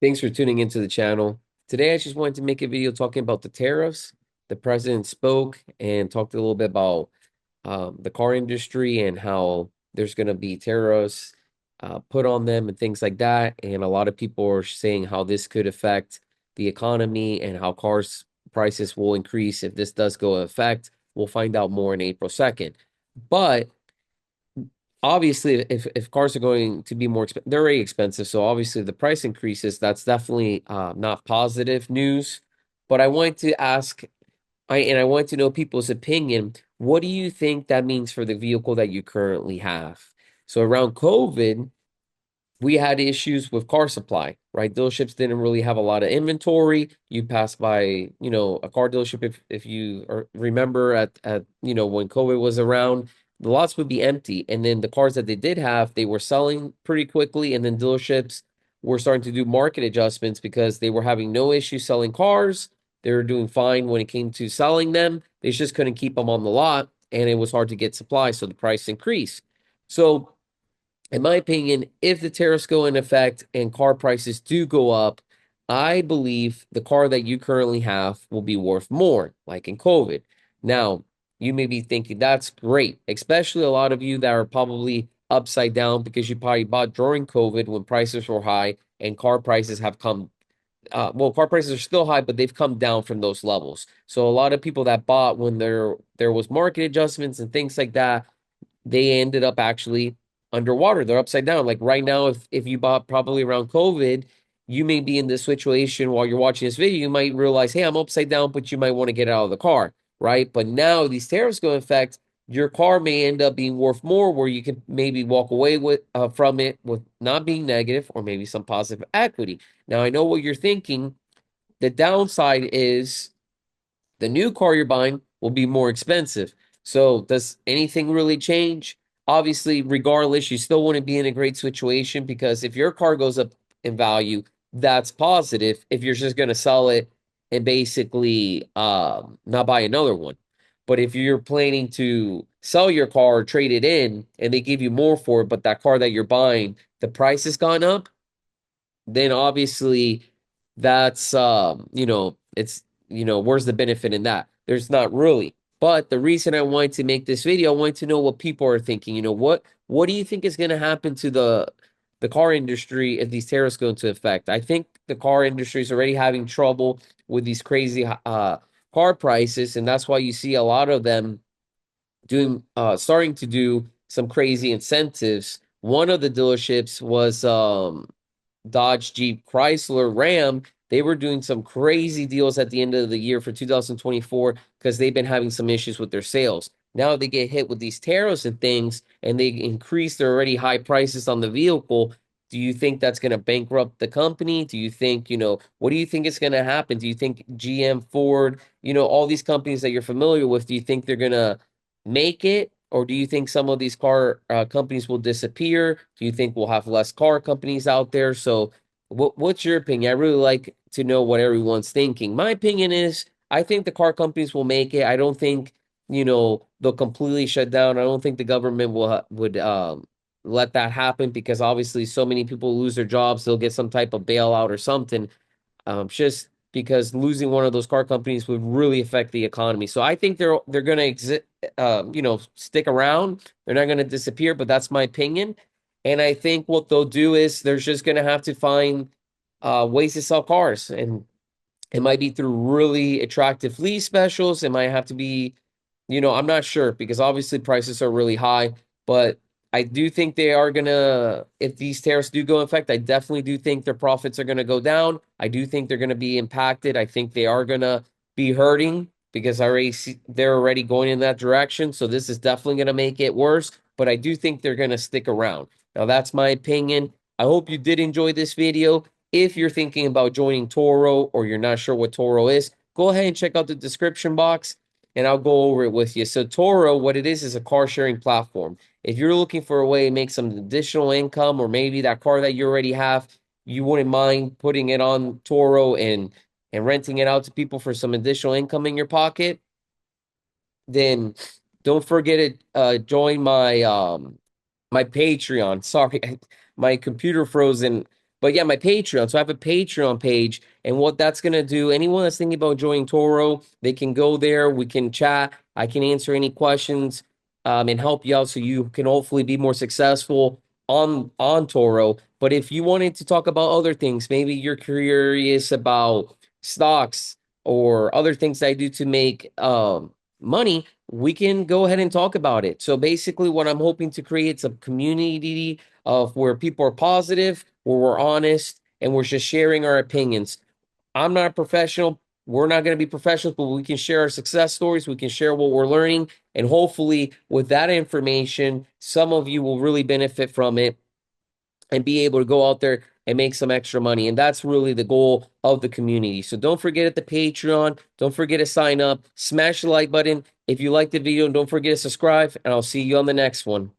Thanks for tuning into the channel. Today, I just wanted to make a video talking about the tariffs. The president spoke and talked a little bit about the car industry and how there's going to be tariffs put on them and things like that. And a lot of people are saying how this could affect the economy and how cars prices will increase if this does go into effect. We'll find out more on April 2nd. But obviously if cars are going to be more expensive, they're already expensive, so obviously the price increases, that's definitely not positive news. But I want to ask, I want to know people's opinion. What do you think that means for the vehicle that you currently have? So around COVID, we had issues with car supply, right? Dealerships didn't really have a lot of inventory. You pass by, a car dealership if you remember at when COVID was around, the lots would be empty, and then the cars that they did have, they were selling pretty quickly, and then dealerships were starting to do market adjustments because they were having no issue selling cars. They were doing fine when it came to selling them. They just couldn't keep them on the lot, and it was hard to get supply, so the price increased. So in my opinion, if the tariffs go in effect and car prices do go up, I believe the car that you currently have will be worth more, like in COVID. Now, you may be thinking that's great, especially a lot of you that are probably upside down because you probably bought during COVID when prices were high and car prices have come. Car prices are still high, but they've come down from those levels. So a lot of people that bought when there was market adjustments and things like that, they ended up actually underwater. They're upside down. Like right now, if you bought probably around COVID, you may be in this situation while you're watching this video. You might realize, hey, I'm upside down, but you might want to get out of the car, right? But now these tariffs go in effect. Your car may end up being worth more, where you can maybe walk away with from it with not being negative or maybe some positive equity. Now I know what you're thinking. The downside is the new car you're buying will be more expensive. So, does anything really change? Obviously, regardless, you still wouldn't be in a great situation because if your car goes up in value, that's positive. If you're just going to sell it and basically not buy another one. But if you're planning to sell your car or trade it in and they give you more for it, but that car that you're buying, the price has gone up, then obviously that's it's where's the benefit in that? There's not really. But the reason I wanted to make this video, I wanted to know what people are thinking. What do you think is going to happen to the car industry if these tariffs go into effect? I think the car industry is already having trouble with these crazy car prices, and that's why you see a lot of them doing starting to do some crazy incentives. One of the dealerships was Dodge, Jeep, Chrysler, Ram. They were doing some crazy deals at the end of the year for 2024 because they've been having some issues with their sales. Now they get hit with these tariffs and things, and they increase their already high prices on the vehicle. Do you think that's going to bankrupt the company? Do you think, what do you think is going to happen? Do you think GM, Ford, all these companies that you're familiar with, do you think they're going to make it? Or do you think some of these car companies will disappear? Do you think we'll have less car companies out there? So, what's your opinion? I really like to know what everyone's thinking. My opinion is, I think the car companies will make it. I don't think, they'll completely shut down. I don't think the government would let that happen because obviously so many people lose their jobs. They'll get some type of bailout or something, just because losing one of those car companies would really affect the economy. So I think they're going to exist, stick around. They're not going to disappear, but that's my opinion. And I think what they'll do is they're just going to have to find ways to sell cars, and it might be through really attractive lease specials. It might have to be, I'm not sure because obviously prices are really high, but I do think they are gonna, if these tariffs do go in effect, I definitely do think their profits are gonna go down. I do think they're gonna be impacted. I think they are gonna be hurting because I already see they're already going in that direction. So this is definitely gonna make it worse, but I do think they're gonna stick around. Now that's my opinion. I hope you did enjoy this video. If you're thinking about joining TURO or you're not sure what TURO is, go ahead and check out the description box and I'll go over it with you. So TURO, what it is a car sharing platform. If you're looking for a way to make some additional income, or maybe that car that you already have, you wouldn't mind putting it on TURO and renting it out to people for some additional income in your pocket, then don't forget to join my my Patreon. Sorry, my computer froze and But yeah, my Patreon. So I have a Patreon page, and what that's gonna do, anyone that's thinking about joining Toro, they can go there. We can chat. I can answer any questions, and help you out so you can hopefully be more successful on Toro. But if you wanted to talk about other things, maybe you're curious about stocks or other things I do to make money, we can go ahead and talk about it. So basically, what I'm hoping to create is a community of where people are positive, where we're honest, and we're just sharing our opinions. I'm not a professional. We're not going to be professionals, but we can share our success stories. We can share what we're learning. And hopefully, with that information, some of you will really benefit from it and be able to go out there and make some extra money. And that's really the goal of the community. So don't forget at the Patreon. Don't forget to sign up. Smash the like button if you liked the video. And don't forget to subscribe. And I'll see you on the next one.